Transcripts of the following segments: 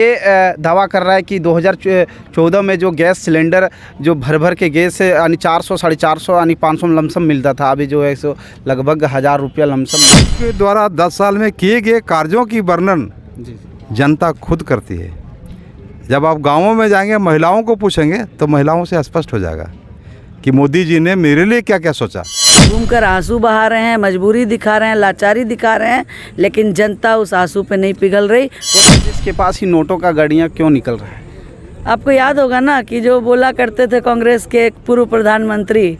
ये दावा कर रहा है कि 2014 में जो गैस सिलेंडर जो भर के गैस यानी 400 450 यानी 500 लमसम मिलता था, अभी जो है सो लगभग 1000 रुपया लमसम के द्वारा 10 साल में किए गए कार्यों की वर्णन जनता खुद करती है। जब आप गांवों में जाएंगे, महिलाओं को पूछेंगे तो महिलाओं से स्पष्ट हो जाएगा कि मोदी जी ने मेरे लिए क्या क्या सोचा। घूमकर आंसू बहा रहे हैं, मजबूरी दिखा रहे हैं, लाचारी दिखा रहे हैं, लेकिन जनता उस आंसू पे नहीं पिघल रही। इसके पास ही नोटों का गाड़ियाँ क्यों निकल रहा है? आपको याद होगा ना कि जो बोला करते थे कांग्रेस के एक पूर्व प्रधानमंत्री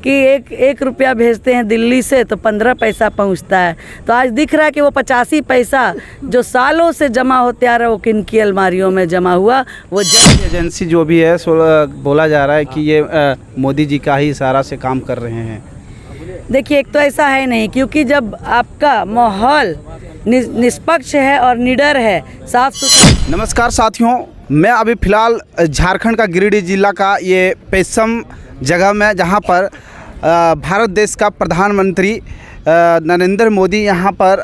कि एक रुपया भेजते हैं दिल्ली से तो 15 पैसा पहुंचता है। तो आज दिख रहा है कि वो 85 पैसा जो सालों से जमा होते आ रहा है वो किन की अलमारियों में जमा हुआ। वो एजेंसी जो भी है सो बोला जा रहा है कि ये मोदी जी का ही इशारा से काम कर रहे हैं। देखिए, एक तो ऐसा है नहीं, क्योंकि जब आपका माहौल निष्पक्ष है और निडर है, साफ सुथरा। नमस्कार साथियों, मैं अभी फ़िलहाल झारखंड का गिरिडीह जिला का ये पेशम जगह में, जहाँ पर भारत देश का प्रधानमंत्री नरेंद्र मोदी यहाँ पर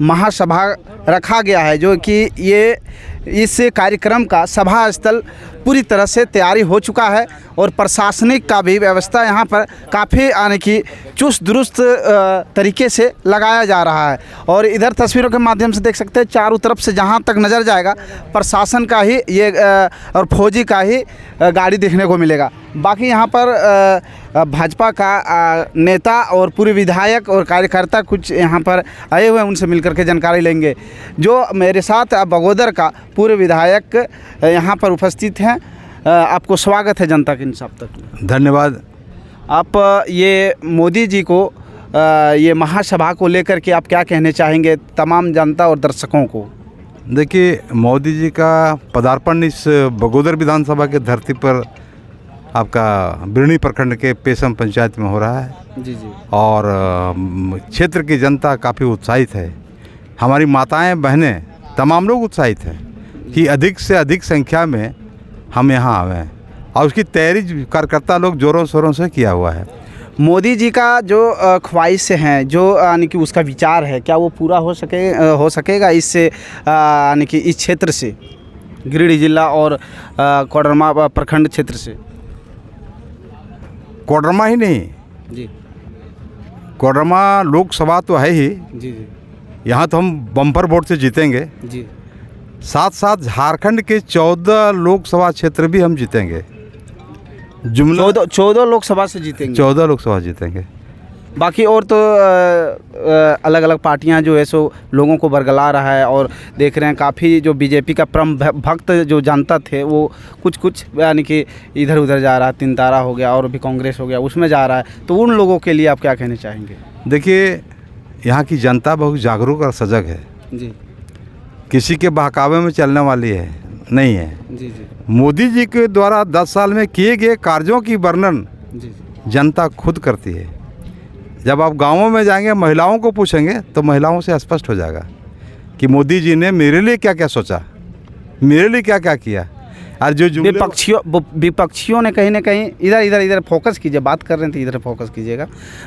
महासभा रखा गया है, जो कि ये इस कार्यक्रम का सभा स्थल पूरी तरह से तैयारी हो चुका है और प्रशासनिक का भी व्यवस्था यहाँ पर काफ़ी आने की चुस्त दुरुस्त तरीके से लगाया जा रहा है। और इधर तस्वीरों के माध्यम से देख सकते हैं, चारों तरफ से जहाँ तक नज़र जाएगा प्रशासन का ही ये और फौजी का ही गाड़ी देखने को मिलेगा। बाकी यहाँ पर भाजपा का नेता और पूर्व विधायक और कार्यकर्ता कुछ यहाँ पर आए हुए हैं, उनसे मिलकर के जानकारी लेंगे। जो मेरे साथ बगोदर का पूर्व विधायक यहाँ पर उपस्थित हैं। आपको स्वागत है जनता के इंसाफ तक। धन्यवाद। आप ये मोदी जी को ये महासभा को लेकर के आप क्या कहने चाहेंगे तमाम जनता और दर्शकों को? देखिए, मोदी जी का पदार्पण इस बगोदर विधानसभा के धरती पर आपका बिरनी प्रखंड के पेशम पंचायत में हो रहा है। जी जी। और क्षेत्र की जनता काफ़ी उत्साहित है। हमारी माताएं बहनें तमाम लोग उत्साहित हैं कि अधिक से अधिक संख्या में हम यहाँ आए हैं, और उसकी तैयारी कार्यकर्ता लोग ज़ोरों शोरों से किया हुआ है। मोदी जी का जो ख्वाहिश हैं, जो यानी कि उसका विचार है, क्या वो पूरा हो सकेगा इससे यानी कि इस क्षेत्र से, गिरिडीह जिला और कोडरमा प्रखंड क्षेत्र से? कोडरमा ही नहीं जी, कोडरमा लोकसभा तो है ही जी जी, यहाँ तो हम बम्पर वोट से जीतेंगे जी। साथ साथ झारखंड के 14 लोकसभा क्षेत्र भी हम जीतेंगे। जुमला 14 लोकसभा से जीतेंगे। 14 लोकसभा जीतेंगे। बाकी और तो अलग अलग पार्टियां जो है सो लोगों को बरगला रहा है, और देख रहे हैं काफ़ी जो बीजेपी का परम भक्त जो जनता थे वो कुछ यानी कि इधर उधर जा रहा है। तीन तारा हो गया और भी कांग्रेस हो गया, उसमें जा रहा है। तो उन लोगों के लिए आप क्या कहना चाहेंगे? देखिए, यहाँ की जनता बहुत जागरूक और सजग है जी। किसी के बहकावे में चलने वाली है नहीं है। जी जी। मोदी जी के द्वारा 10 साल में किए गए कार्यों की वर्णन जी जनता खुद करती है। जब आप गांवों में जाएंगे, महिलाओं को पूछेंगे तो महिलाओं से स्पष्ट हो जाएगा कि मोदी जी ने मेरे लिए क्या क्या सोचा, मेरे लिए क्या क्या किया। और जो विपक्षियों ने कहीं ना कहीं इधर फोकस कीजिए, बात कर रहे थे, इधर फोकस कीजिएगा।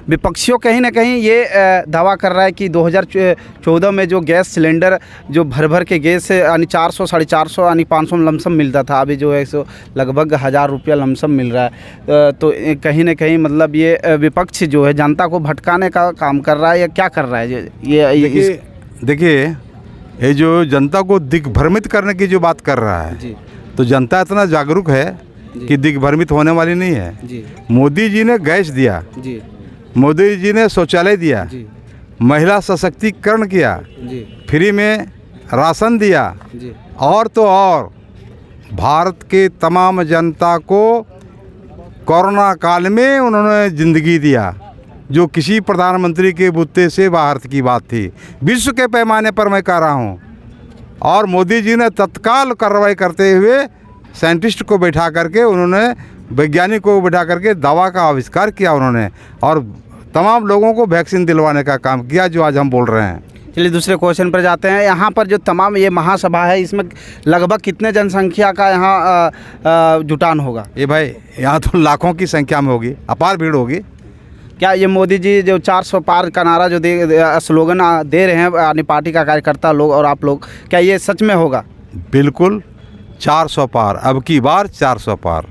विपक्षियों कहीं ना कहीं ये दावा कर रहा है कि 2014 में जो गैस सिलेंडर जो भर के गैस यानी 400 450 यानी 500 लमसम मिलता था, अभी जो है सो लगभग 1000 रुपया लमसम मिल रहा है। तो कहीं ना कहीं मतलब ये विपक्ष जो है जनता को भटकाने का काम कर रहा है या क्या कर रहा है? ये देखिए, ये जो जनता को दिग्भ्रमित करने की जो बात कर रहा है जी, तो जनता इतना जागरूक है कि दिग्भ्रमित होने वाली नहीं है। जी। मोदी जी ने गैस दिया, जी, मोदी जी ने शौचालय दिया, जी, महिला सशक्तिकरण किया, जी, फ्री में राशन दिया, जी, और तो और भारत के तमाम जनता को कोरोना काल में उन्होंने ज़िंदगी दिया, जो किसी प्रधानमंत्री के बुत्ते से बाहर की बात थी। विश्व के पैमाने पर मैं कह रहा हूँ। और मोदी जी ने तत्काल कार्रवाई करते हुए साइंटिस्ट को बैठा करके, उन्होंने वैज्ञानिक को बैठा करके दवा का आविष्कार किया उन्होंने, और तमाम लोगों को वैक्सीन दिलवाने का काम किया, जो आज हम बोल रहे हैं। चलिए दूसरे क्वेश्चन पर जाते हैं। यहाँ पर जो तमाम ये महासभा है, इसमें लगभग कितने जनसंख्या का यहाँ जुटान होगा? ये भाई, यहाँ तो लाखों की संख्या में होगी, अपार भीड़ होगी। क्या ये मोदी जी जो 400 पार का नारा जो स्लोगन दे रहे हैं यानी पार्टी का कार्यकर्ता लोग और आप लोग, क्या ये सच में होगा? बिल्कुल 400 पार, अब की बार 400 पार।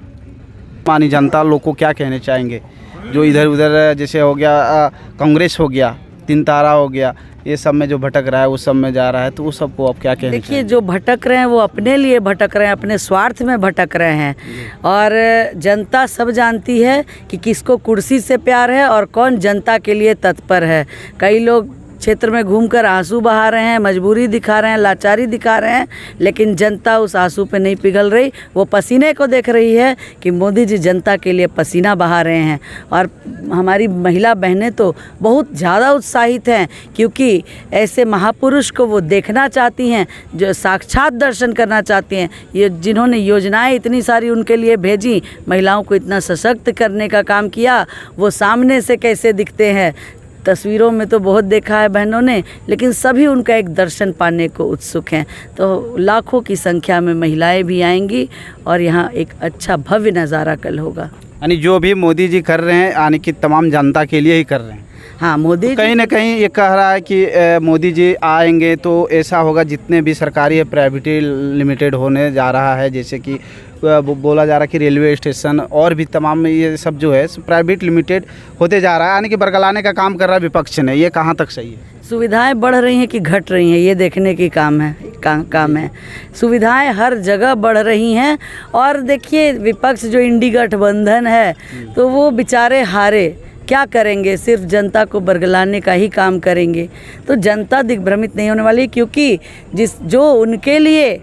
मानी जनता लोग को क्या कहने चाहेंगे जो इधर उधर जैसे हो गया कांग्रेस हो गया, तीन तारा हो गया, ये सब में जो भटक रहा है उस सब में जा रहा है, तो उस सबको आप क्या कहने देखिए चाहेंगे? जो भटक रहे हैं वो अपने लिए भटक रहे हैं, अपने स्वार्थ में भटक रहे हैं। और जनता सब जानती है कि किसको कुर्सी से प्यार है और कौन जनता के लिए तत्पर है। कई लोग क्षेत्र में घूमकर आंसू बहा रहे हैं, मजबूरी दिखा रहे हैं, लाचारी दिखा रहे हैं, लेकिन जनता उस आंसू पे नहीं पिघल रही। वो पसीने को देख रही है कि मोदी जी जनता के लिए पसीना बहा रहे हैं। और हमारी महिला बहनें तो बहुत ज़्यादा उत्साहित हैं, क्योंकि ऐसे महापुरुष को वो देखना चाहती हैं, जो साक्षात दर्शन करना चाहती हैं। ये जिन्होंने योजनाएं इतनी सारी उनके लिए भेजी, महिलाओं को इतना सशक्त करने का काम किया, वो सामने से कैसे दिखते हैं। तस्वीरों में तो बहुत देखा है बहनों ने, लेकिन सभी उनका एक दर्शन पाने को उत्सुक हैं। तो लाखों की संख्या में महिलाएं भी आएंगी और यहाँ एक अच्छा भव्य नज़ारा कल होगा। यानी जो भी मोदी जी कर रहे हैं यानी कि तमाम जनता के लिए ही कर रहे हैं। हाँ, मोदी कहीं ना कहीं ये कह रहा है कि मोदी जी आएंगे तो ऐसा होगा जितने भी सरकारी है प्राइवेट लिमिटेड होने जा रहा है, जैसे कि बोला जा रहा है कि रेलवे स्टेशन और भी तमाम ये सब जो है प्राइवेट लिमिटेड होते जा रहा है, यानी कि बरगलाने का काम कर रहा है विपक्ष ने। ये कहाँ तक सही है? सुविधाएं बढ़ रही हैं कि घट रही हैं, ये देखने की काम है। सुविधाएं हर जगह बढ़ रही हैं। और देखिए विपक्ष जो इंडी गठबंधन है तो वो बेचारे हारे, क्या करेंगे, सिर्फ जनता को बरगलाने का ही काम करेंगे। तो जनता दिग्भ्रमित नहीं होने वाली, क्योंकि जो उनके लिए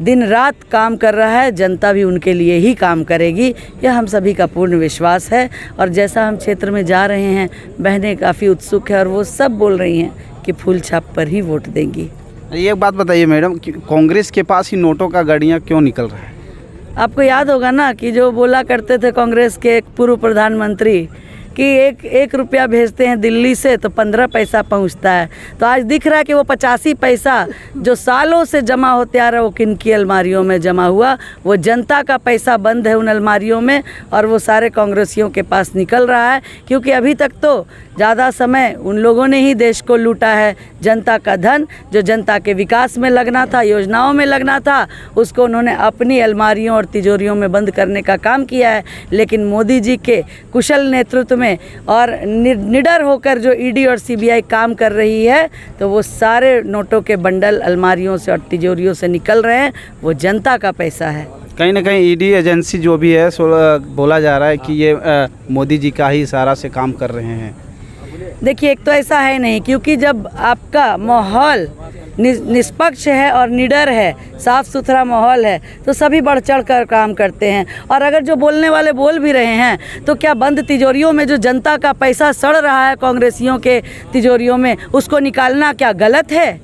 दिन रात काम कर रहा है, जनता भी उनके लिए ही काम करेगी। यह हम सभी का पूर्ण विश्वास है। और जैसा हम क्षेत्र में जा रहे हैं, बहनें काफ़ी उत्सुक है और वो सब बोल रही हैं कि फूल छाप पर ही वोट देंगी। एक बात बताइए मैडम, कि कांग्रेस के पास ही नोटों का गाड़ियाँ क्यों निकल रहा है? आपको याद होगा ना कि जो बोला करते थे कांग्रेस के एक पूर्व प्रधानमंत्री कि एक रुपया भेजते हैं दिल्ली से तो 15 पैसा पहुंचता है। तो आज दिख रहा है कि वो 85 पैसा जो सालों से जमा होते आ रहा है, वो किन की अलमारियों में जमा हुआ, वो जनता का पैसा बंद है उन अलमारियों में, और वो सारे कांग्रेसियों के पास निकल रहा है। क्योंकि अभी तक तो ज़्यादा समय उन लोगों ने ही देश को लूटा है। जनता का धन जो जनता के विकास में लगना था, योजनाओं में लगना था, उसको उन्होंने अपनी अलमारियों और तिजोरियों में बंद करने का काम किया है। लेकिन मोदी जी के कुशल नेतृत्व में और निडर होकर जो ईडी और सीबीआई काम कर रही है, तो वो सारे नोटों के बंडल अलमारियों से और तिजोरियों से निकल रहे हैं। वो जनता का पैसा है। कहीं ना कहीं ईडी एजेंसी जो भी है बोला जा रहा है कि ये मोदी जी का ही इशारा से काम कर रहे हैं। देखिए एक तो ऐसा है नहीं, क्योंकि जब आपका माहौल निष्पक्ष है और निडर है, साफ़ सुथरा माहौल है, तो सभी बढ़ चढ़ कर काम करते हैं। और अगर जो बोलने वाले बोल भी रहे हैं, तो क्या बंद तिजोरियों में जो जनता का पैसा सड़ रहा है कांग्रेसियों के तिजोरियों में, उसको निकालना क्या गलत है?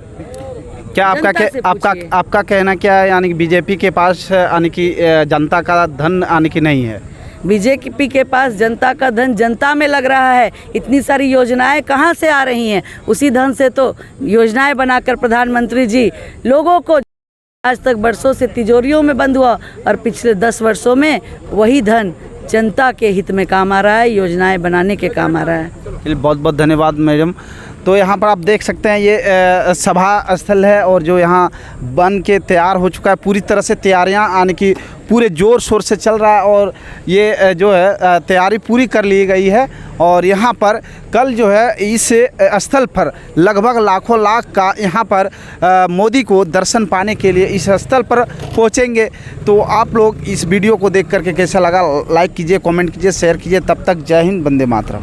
क्या आपका कहना क्या है, यानी कि बीजेपी के पास यानी कि जनता का धन यानी कि नहीं है? बीजेपी के पास जनता का धन जनता में लग रहा है। इतनी सारी योजनाएं कहाँ से आ रही हैं? उसी धन से तो योजनाएं बनाकर प्रधानमंत्री जी लोगों को आज तक बरसों से तिजोरियों में बंद हुआ, और पिछले 10 वर्षों में वही धन जनता के हित में काम आ रहा है, योजनाएं बनाने के काम आ रहा है। बहुत बहुत धन्यवाद मैडम। तो यहाँ पर आप देख सकते हैं ये सभा स्थल है, और जो यहाँ बन के तैयार हो चुका है, पूरी तरह से तैयारियाँ यानी कि पूरे ज़ोर शोर से चल रहा है, और ये जो है तैयारी पूरी कर ली गई है। और यहाँ पर कल जो है इस स्थल पर लगभग लाखों लाख का यहाँ पर मोदी को दर्शन पाने के लिए इस स्थल पर पहुँचेंगे। तो आप लोग इस वीडियो को देख करके कैसा लगा, लाइक कीजिए, कमेंट कीजिए, शेयर कीजिए। तब तक जय हिंद, वंदे मातरम।